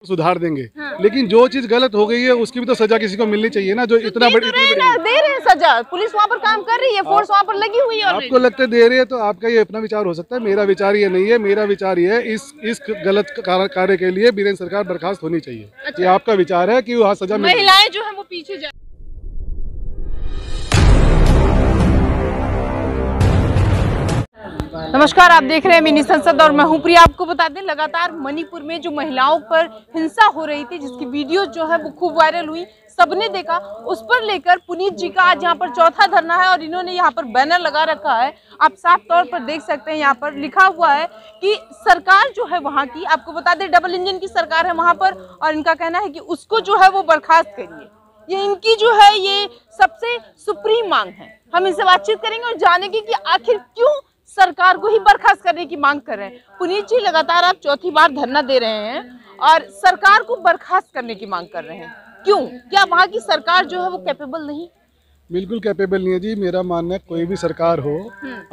सुधार देंगे। हाँ। लेकिन जो चीज गलत हो गई है उसकी भी तो सजा किसी को मिलनी चाहिए ना। जो इतना बड़ी दे रहे हैं सजा, पुलिस वहाँ पर काम कर रही है, फोर्स वहाँ पर लगी हुई है। आपको लगता है दे रही है तो आपका ये अपना विचार हो सकता है, मेरा विचार ये नहीं है। मेरा विचार ये है इस गलत कार्य के लिए वीरेंद्र सरकार बर्खास्त होनी चाहिए। अच्छा। ये आपका विचार है कि वहाँ सजा महिलाएं जो है वो पीछे जाए। नमस्कार, आप देख रहे हैं मिनी संसद और मैं हूं प्रिया। आपको बता दें, लगातार मणिपुर में जो महिलाओं पर हिंसा हो रही थी, जिसकी वीडियो जो है वो खूब वायरल हुई, सबने देखा, उस पर लेकर पुनीत जी का आज यहाँ पर चौथा धरना है और इन्होंने यहाँ पर बैनर लगा रखा है। आप साफ तौर पर देख सकते हैं, यहाँ पर लिखा हुआ है कि सरकार जो है वहाँ की, आपको बता दें डबल इंजन की सरकार है वहाँ पर, और इनका कहना है कि उसको जो है वो बर्खास्त करिए। ये इनकी जो है ये सबसे सुप्रीम मांग है। हम इनसे बातचीत करेंगे और जानेंगे कि आखिर क्यों सरकार को ही बर्खास्त करने की मांग कर रहे हैं। पुनीत जी, लगातार आप चौथी बार धरना दे रहे हैं और सरकार को बर्खास्त करने की मांग कर रहे हैं, क्यों? क्या वहाँ की सरकार जो है वो कैपेबल नहीं? बिल्कुल कैपेबल नहीं है जी। मेरा मानना है कोई भी सरकार हो,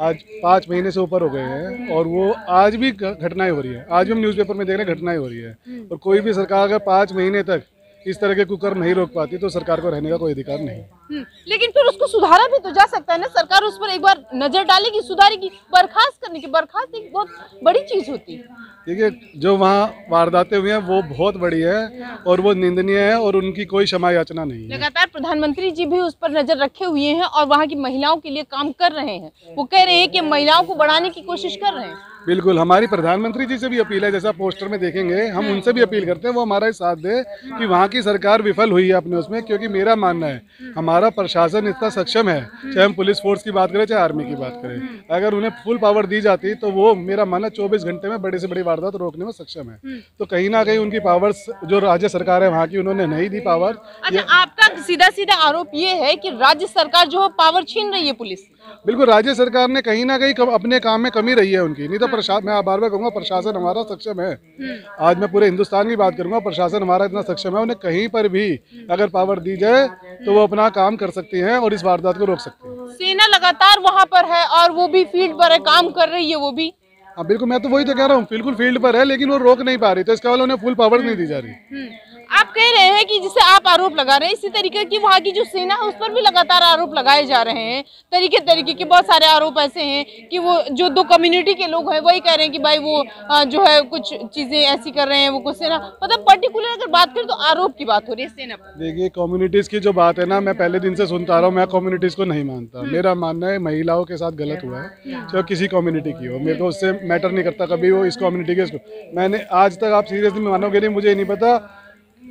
आज 5 महीने से ऊपर हो गए हैं और वो आज भी घटनाएं हो रही है। आज भी हम न्यूज़पेपर में देख रहे हैं घटनाएं हो रही है। और कोई भी सरकार अगर 5 महीने तक इस तरह के कुकर्म नहीं रोक पाती तो सरकार को रहने का कोई अधिकार नहीं। लेकिन फिर उसको सुधारा भी तो जा सकता है ना। सरकार उस पर एक बार नजर डालेगी, सुधारेगी। बर्खास्त करने की, बर्खास्त एक बहुत बड़ी चीज होती है। देखिए, जो वहाँ वारदातें हुई हैं वो बहुत बड़ी है और वो निंदनीय है और उनकी कोई क्षमा याचना नहीं है। लगातार प्रधानमंत्री जी भी उस पर नजर रखे हुए हैं और वहाँ की महिलाओं के लिए काम कर रहे हैं। वो कह रहे हैं कि महिलाओं को बढ़ाने की कोशिश कर रहे हैं। बिल्कुल, हमारी प्रधानमंत्री जी से भी अपील है, जैसा पोस्टर में देखेंगे, हम उनसे भी अपील करते हैं वो हमारा साथ दे कि वहाँ की सरकार विफल हुई है अपने उसमें। क्योंकि मेरा मानना है हमारा प्रशासन इतना सक्षम है, चाहे हम पुलिस फोर्स की बात करें चाहे आर्मी की बात करें, अगर उन्हें फुल पावर दी जाती तो वो मेरा मानना 24 घंटे में बड़े से बड़ी वारदात रोकने में सक्षम है। तो कहीं ना कहीं उनकी पावर्स जो राज्य सरकार है वहाँ की, उन्होंने नहीं दी पावर। अच्छा, आपका सीधा सीधा आरोप ये है कि राज्य सरकार जो है पावर छीन रही है पुलिस? बिल्कुल, राज्य सरकार ने कहीं ना कहीं अपने काम में कमी रही है उनकी। नहीं तो मैं बार बार कहूँगा प्रशासन हमारा सक्षम है। आज मैं पूरे हिंदुस्तान की बात करूंगा, प्रशासन हमारा इतना सक्षम है, उन्हें कहीं पर भी अगर पावर दी जाए तो वो अपना काम कर सकती हैं और इस वारदात को रोक सकती है। सेना लगातार वहाँ पर है और वो भी फील्ड पर है, काम कर रही है वो भी। हाँ बिल्कुल, मैं तो वही तो कह रहा हूँ, बिल्कुल फील्ड पर है लेकिन वो रोक नहीं पा रही, तो इसका वाला उन्हें फुल पावर नहीं दी जा रही। आप कह रहे हैं कि जिसे आप आरोप लगा रहे हैं, इसी तरीके की वहाँ की जो सेना है उस पर भी लगातार आरोप लगाए जा रहे हैं। तरीके के बहुत सारे आरोप ऐसे हैं कि वो जो 2 कम्युनिटी के लोग हैं वही कह रहे हैं कि भाई वो जो है कुछ चीजें ऐसी कर रहे हैं, वो कुछ सेना, मतलब पर्टिकुलर अगर बात करें तो आरोप की बात हो रही है सेना पर। देखिए, कम्युनिटीज की जो बात है ना, मैं पहले दिन से सुनता रहा हूँ, मैं कम्युनिटीज को नहीं मानता। मेरा मानना है महिलाओं के साथ गलत हुआ है, चाहे किसी कम्युनिटी की हो, मेरे को उससे मैटर नहीं करता कभी वो इस कम्युनिटी के। मैंने आज तक, आप सीरियसली मानोगे नहीं, मुझे नहीं पता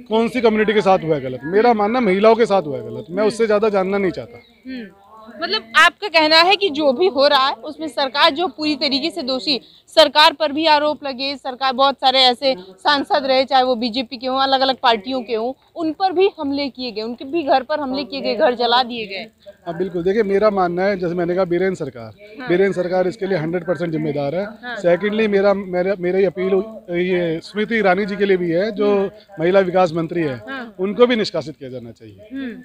कौन सी कम्युनिटी के साथ हुआ है गलत। मेरा मानना महिलाओं के साथ हुआ है गलत, मैं उससे ज्यादा जानना नहीं चाहता। मतलब आपका कहना है कि जो भी हो रहा है उसमें सरकार जो पूरी तरीके से दोषी, सरकार पर भी आरोप लगे, सरकार बहुत सारे ऐसे सांसद रहे, चाहे वो बीजेपी के हों, अलग अलग पार्टियों के हों, उन पर भी हमले किए गए, उनके भी घर पर हमले किए गए, घर जला दिए गए। हाँ बिल्कुल, देखिए मेरा मानना है, जैसे मैंने कहा वीरेंद्र सरकार इसके लिए 100% जिम्मेदार है। सेकेंडली मेरी अपील ये स्मृति ईरानी जी के लिए भी है, जो महिला विकास मंत्री है, उनको भी निष्कासित किया जाना चाहिए।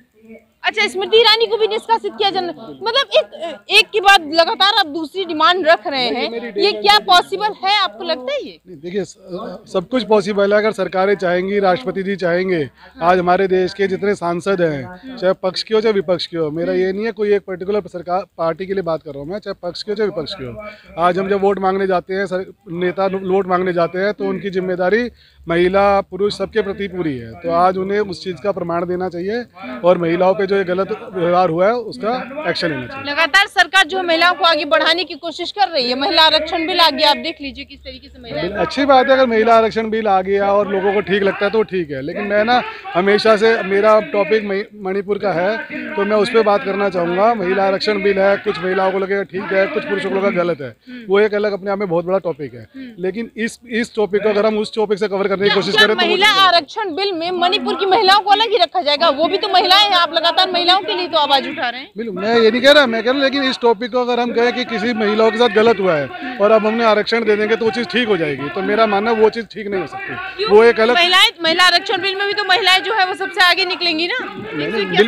अच्छा, स्मृति ईरानी को भी निष्कासित किया जाना, मतलब एक के बाद लगातार आप दूसरी डिमांड रख रहे हैं, ये क्या पॉसिबल है? आपको लगता है ये? देखिए, सब कुछ पॉसिबल है अगर सरकारें चाहेंगी, राष्ट्रपति जी चाहेंगे। आज हमारे देश के जितने सांसद हैं, चाहे पक्ष के हो चाहे विपक्ष के हो, मेरा ये नहीं है कोई एक पर्टिकुलर सरकार पार्टी के लिए बात कर रहा हूँ मैं, चाहे पक्ष के हो चाहे विपक्ष के हो। आज हम जब वोट मांगने जाते हैं, नेता वोट मांगने जाते हैं, तो उनकी जिम्मेदारी महिला पुरुष सबके प्रति पूरी है। तो आज उन्हें उस चीज़ का प्रमाण देना चाहिए और महिलाओं पे जो ये गलत व्यवहार हुआ है उसका एक्शन लेना चाहिए। लगातार सरकार जो महिलाओं को आगे बढ़ाने की कोशिश कर रही है, महिला आरक्षण बिल आ गया, आप देख लीजिए किस तरीके से महिला। अच्छी बात है अगर महिला आरक्षण बिल आ गया और लोगों को ठीक लगता है तो ठीक है, लेकिन मैं ना हमेशा से, मेरा टॉपिक मणिपुर का है तो मैं उस पर बात करना चाहूँगा। महिला आरक्षण बिल है, कुछ महिलाओं को लगेगा ठीक है, कुछ पुरुषों को लगेगा गलत है, वो एक अलग अपने आप में बहुत बड़ा टॉपिक है। लेकिन इस टॉपिक को अगर हम उस टॉपिक से कवर करने की कोशिश करें तो महिला आरक्षण बिल में मणिपुर की महिलाओं को अलग ही रखा जाएगा, वो भी तो महिलाएं हैं, आप लगातार महिलाओं के लिए तो आवाज उठा रहे हैं। बिल्कुल, मैं ये नहीं कह रहा, मैं कह रहा लेकिन इस टॉपिक को अगर हम कहें कि किसी महिलाओं के साथ गलत हुआ है और अब हमने आरक्षण दे देंगे तो वो चीज़ ठीक हो जाएगी, तो मेरा मानना वो चीज़ ठीक नहीं हो सकती। वो एक अलग महिला आरक्षण बिल में भी तो महिलाएं जो है वो सबसे आगे निकलेंगी ना।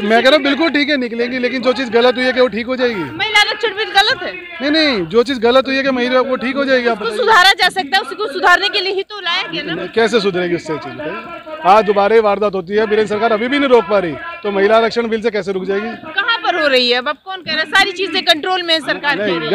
मैं कह रहा हूँ बिल्कुल ठीक है निकलेंगी, लेकिन जो चीज़ गलत हुई है कि वो ठीक हो जाएगी। महिला आरक्षण बिल गलत है? नहीं, जो चीज़ गलत हुई है कि महिला वो ठीक हो जाएगी। आप सुधारा जा सकता है, उसको सुधारने के लिए ही तो लाया गया ना। कैसे सुधरेगी उससे चीज? आज दोबारा ही वारदात होती है, वीरेंद्र सरकार अभी भी नहीं रोक पा रही, तो महिला आरक्षण बिल से कैसे रुक जाएगी? कहाँ पर हो रही है अब कौन कह रहा है? सारी चीजें कंट्रोल में सरकार की। नहीं,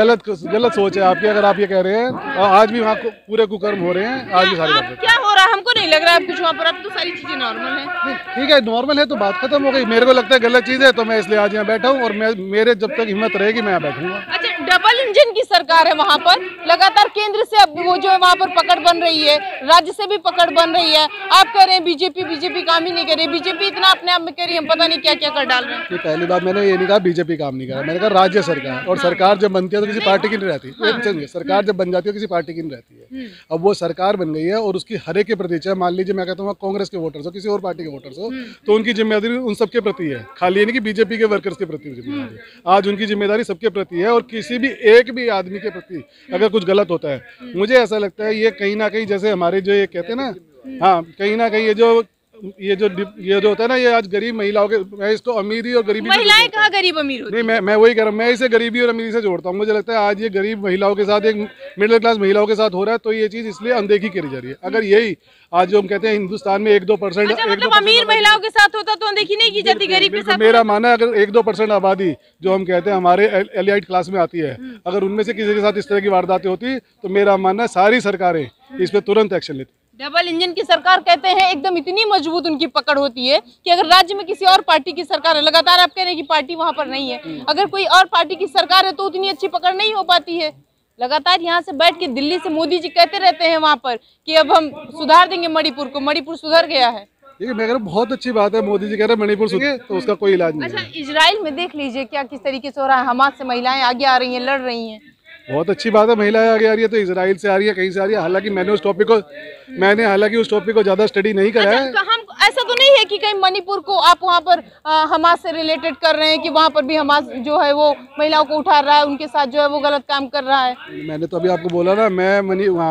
गलत सोच है आपकी अगर आप ये कह रहे हैं। और आज भी वहाँ पूरे कुकर्म हो रहे हैं, आज भी सारी बातें। क्या हो रहा है हमको नहीं लग रहा है कुछ वहाँ पर, अब तो सारी चीजें नॉर्मल है। ठीक है, नॉर्मल है तो बात खत्म हो गई। मेरे को लगता है गलत चीज है तो मैं इसलिए आज यहाँ बैठा हूँ, और मेरे जब तक हिम्मत रहेगी मैं यहाँ बैठूंगा। अच्छा, डबल इंजन की सरकार है वहाँ पर, लगातार केंद्र से अब वो जो है वहाँ पर पकड़ बन रही है, राज्य से भी पकड़ बन रही है। आप कह रहे हैं बीजेपी काम ही नहीं कर रही, बीजेपी इतना अपने आप में कह रही है हम पता नहीं क्या क्या कर डाल रहे हैं। पहली बात मैंने ये नहीं कहा बीजेपी काम नहीं कर रहा, मैंने कहा राज्य सरकार। और सरकार जब बनती है तो किसी पार्टी की नहीं रहती। सरकार जब बन जाती है किसी पार्टी की नहीं रहती है। अब वो सरकार बन गई है और उसकी हर एक के प्रति, चाहे मान लीजिए मैं कहता हूँ कांग्रेस के वोटर्स हो, किसी और पार्टी के वोटर्स हो, तो उनकी जिम्मेदारी उन सबके प्रति है, खाली ये नहीं कि बीजेपी के वर्कर्स के प्रति जिम्मेदारी। आज उनकी जिम्मेदारी सबके प्रति है, और किसी भी एक भी आदमी के प्रति अगर कुछ गलत होता है, मुझे ऐसा लगता है ये कहीं ना कहीं, जैसे हमारे जो ये कहते हैं ना, हाँ कहीं ना कहीं ये जो होता है ना, ये आज गरीब महिलाओं के, मैं इसको अमीरी और गरीबी, महिलाएं कहाँ गरीब अमीर होती? नहीं, मैं वही कह रहा हूँ, मैं इसे गरीबी और अमीरी से जोड़ता हूँ। मुझे लगता है आज ये गरीब महिलाओं के साथ, एक मिडिल क्लास महिलाओं के साथ हो रहा है, तो ये चीज इसलिए अनदेखी करी जा रही है। अगर यही आज जो हम कहते हैं हिंदुस्तान में 1-2%, मतलब अमीर महिलाओं के साथ होता तो अनदेखी नहीं की जाती, गरीब के साथ? मेरा मानना है अगर 1-2% आबादी जो हम कहते हैं हमारे एलिट क्लास में आती है, अगर उनमें से किसी के साथ इस तरह की वारदातें होती तो मेरा मानना है सारी सरकारें इस पर तुरंत एक्शन लेती। डबल इंजन की सरकार कहते हैं एकदम इतनी मजबूत उनकी पकड़ होती है कि अगर राज्य में किसी और पार्टी की सरकार है, लगातार आप कह रहे हैं कि पार्टी वहां पर नहीं है, अगर कोई और पार्टी की सरकार है तो उतनी अच्छी पकड़ नहीं हो पाती है। लगातार यहाँ से बैठ के दिल्ली से मोदी जी कहते रहते हैं वहां पर कि अब हम सुधार देंगे मणिपुर को, मणिपुर सुधर गया है। मैं कह रहा हूँ बहुत अच्छी बात है, मोदी जी कह रहे हैं मणिपुर सुधरे, तो उसका कोई इलाज नहीं। अच्छा, इजराइल में देख लीजिए क्या किस तरीके से हो रहा है, हमास से महिलाएं आगे आ रही हैं, लड़ रही हैं। बहुत अच्छी बात है, महिलाएं आगे आ रही है, तो इजराइल से आ रही है, कहीं से आ रही है। हालांकि मैंने उस टॉपिक को ज्यादा स्टडी नहीं करा है। हम ऐसा तो नहीं है कि कहीं मणिपुर को आप वहाँ पर हमास से रिलेटेड कर रहे हैं कि वहाँ पर भी हमास जो है वो महिलाओं को उठा रहा है, उनके साथ जो है वो गलत काम कर रहा है? मैंने तो अभी आपको बोला ना, मैं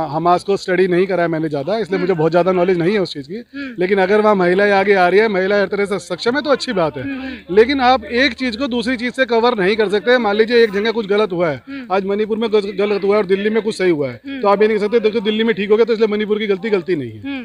हमास को स्टडी नहीं करा है मैंने ज्यादा, इसलिए मुझे बहुत ज्यादा नॉलेज नहीं है उस चीज की। लेकिन अगर वहाँ महिलाएं आगे आ रही है, महिला हर तरह से सक्षम है, तो अच्छी बात है। लेकिन आप एक चीज को दूसरी चीज से कवर नहीं कर सकते। मान लीजिए एक जगह कुछ गलत हुआ है, आज मणिपुर में गलत हुआ है और दिल्ली में कुछ सही हुआ है, तो आप ये नहीं कह सकते देखो दिल्ली में ठीक हो गया तो इसलिए मणिपुर की गलती नहीं है।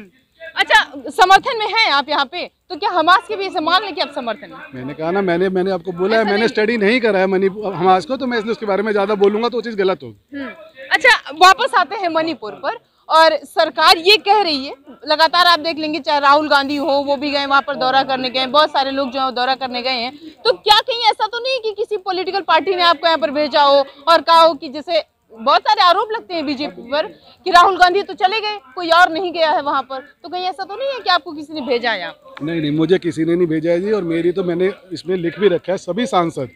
अच्छा, समर्थन में है आप यहाँ पे, तो क्या हमास के भी सवाल है कि आप समर्थन में? मैंने कहा ना, मैंने आपको बोला है, मैंने स्टडी नहीं करा है मणिपुर हमास को, तो मैं इसलिए उसके बारे में ज्यादा बोलूंगा तो वो चीज गलत होगी। अच्छा, वापस आते हैं मणिपुर पर, और सरकार ये कह रही है, लगातार आप देख लेंगे चाहे राहुल गांधी हो, वो भी गए वहां पर दौरा करने गए, बहुत सारे लोग जो है दौरा करने गए हैं, तो क्या कहीं ऐसा तो नहीं कि किसी पॉलिटिकल पार्टी ने आपको यहाँ पर भेजा हो और कहा हो कि जैसे बहुत सारे आरोप लगते हैं बीजेपी पर कि राहुल गांधी तो चले गए, कोई और नहीं गया है वहां पर, तो कहीं ऐसा तो नहीं है कि आपको किसी ने भेजा है? नहीं, मुझे किसी ने नहीं भेजा है जी। और मेरी तो मैंने इसमें लिख भी रखा है, सभी सांसद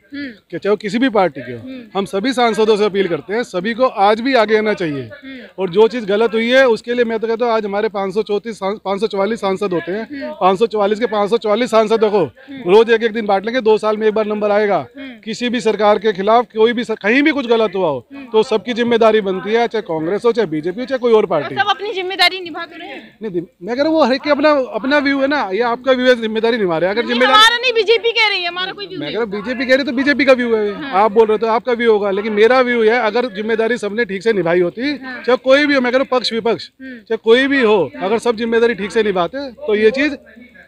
कि चाहे किसी भी पार्टी के हो, हम सभी सांसदों से अपील करते हैं सभी को आज भी आगे आना चाहिए। और जो चीज़ गलत हुई है उसके लिए मैं तो कहता हूँ आज हमारे 544 सांसद होते हैं, 544 के 544 सांसदों को रोज एक दिन बांट लेंगे, 2 साल में एक बार नंबर आएगा। किसी भी सरकार के खिलाफ कोई भी कहीं भी कुछ गलत हुआ हो तो सबकी जिम्मेदारी बनती है, चाहे कांग्रेस हो, चाहे बीजेपी हो, चाहे कोई और पार्टी। सब अपनी जिम्मेदारी निभा रहे हैं। नहीं, मैं कह रहा हूँ वो हर एक अपना व्यू है ना, ये आपका व्यू है, जिम्मेदारी निभा रहे हैं। अगर जिम्मेदारी हमारा नहीं, बीजेपी कह रही है, हमारा कोई व्यू नहीं। मैं कह रहा हूँ बीजेपी कह रही तो बीजेपी का व्यू है, आप बोल रहे हो तो आपका व्यू होगा, लेकिन मेरा व्यू है अगर जिम्मेदारी सबने ठीक से निभाई होती, चाहे कोई भी हो, मैं कह रहा हूँ पक्ष विपक्ष चाहे कोई भी हो, अगर सब जिम्मेदारी ठीक से निभाते तो ये चीज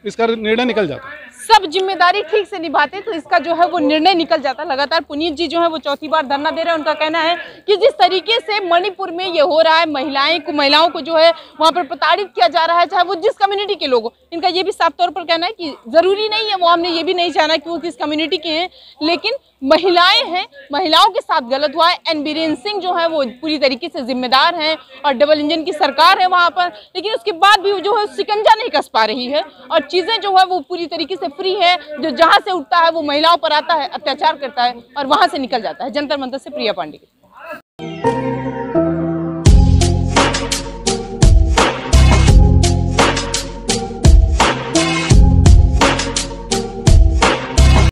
इसका निर्णय निकल जाता। सब जिम्मेदारी ठीक से निभाते तो इसका जो है वो निर्णय निकल जाता। लगातार पुनीत जी जो है वो चौथी बार धरना दे रहे हैं। उनका कहना है कि जिस तरीके से मणिपुर में ये हो रहा है, महिलाओं को जो है वहाँ पर प्रताड़ित किया जा रहा है, चाहे वो जिस कम्युनिटी के लोग हो। इनका ये भी साफ तौर पर कहना है कि जरूरी नहीं है, वो हमने ये भी नहीं जाना कि वो किस कम्युनिटी के हैं, लेकिन महिलाएं हैं, महिलाओं के साथ गलत हुआ है। एन बीरेन सिंह जो है वो पूरी तरीके से जिम्मेदार हैं और डबल इंजन की सरकार है वहाँ पर, लेकिन उसके बाद भी जो है शिकंजा नहीं कस पा रही है और चीजें जो है वो पूरी तरीके से फ्री है। जो जहां से उठता है वो महिलाओं पर आता है, अत्याचार करता है और वहां से निकल जाता है। जंतर मंतर से प्रिया पांडे।